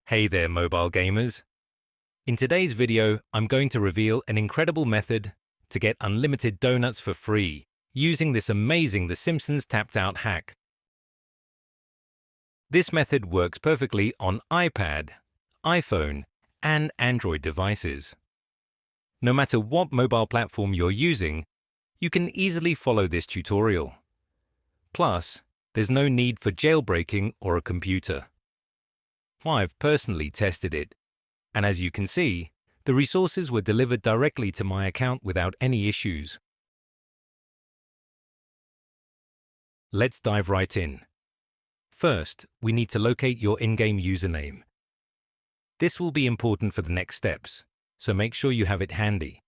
Hey there, mobile gamers. In today's video, I'm going to reveal an incredible method to get unlimited donuts for free using this amazing The Simpsons tapped out hack. This method works perfectly on iPad, iPhone, and Android devices. No matter what mobile platform you're using, you can easily follow this tutorial. Plus, there's no need for jailbreaking or a computer. I've personally tested it, and as you can see, the resources were delivered directly to my account without any issues. Let's dive right in. First, we need to locate your in-game username. This will be important for the next steps, so make sure you have it handy.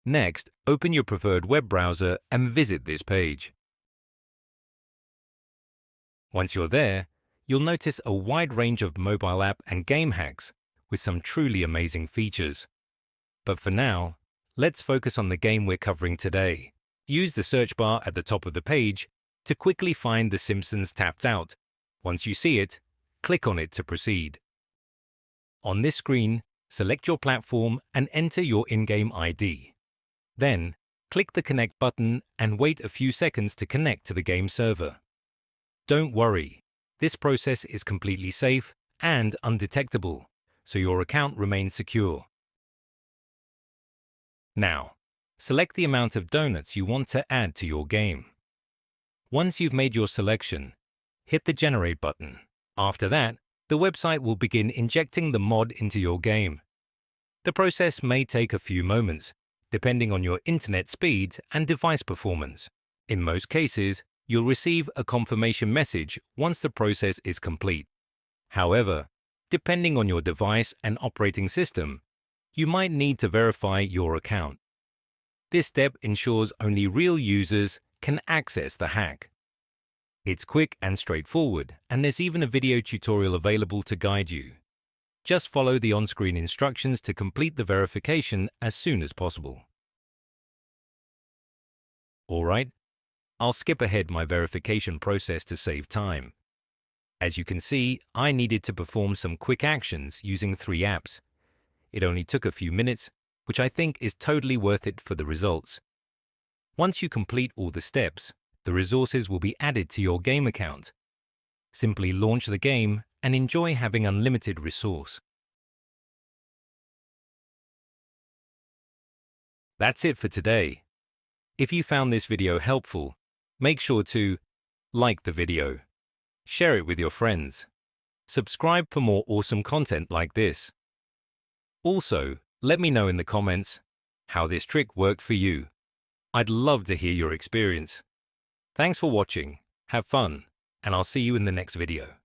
Next, open your preferred web browser and visit this page. Once you're there, you'll notice a wide range of mobile app and game hacks with some truly amazing features. But for now, let's focus on the game we're covering today. Use the search bar at the top of the page to quickly find The Simpsons tapped out. Once you see it, click on it to proceed. On this screen, select your platform and enter your in-game ID. Then, click the Connect button and wait a few seconds to connect to the game server. Don't worry, this process is completely safe and undetectable, so your account remains secure. Now, select the amount of donuts you want to add to your game. Once you've made your selection, hit the Generate button. After that, the website will begin injecting the mod into your game. The process may take a few moments, depending on your internet speed and device performance. In most cases, you'll receive a confirmation message once the process is complete. However, depending on your device and operating system, you might need to verify your account. This step ensures only real users can access the hack. It's quick and straightforward, and there's even a video tutorial available to guide you. Just follow the on-screen instructions to complete the verification as soon as possible. Alright, I'll skip ahead my verification process to save time. As you can see, I needed to perform some quick actions using 3 apps. It only took a few minutes, which I think is totally worth it for the results. Once you complete all the steps, the resources will be added to your game account. Simply launch the game and enjoy having unlimited resource. That's it for today. If you found this video helpful, make sure to like the video, share it with your friends, subscribe for more awesome content like this. Also, let me know in the comments how this trick worked for you. I'd love to hear your experience. Thanks for watching, have fun, and I'll see you in the next video.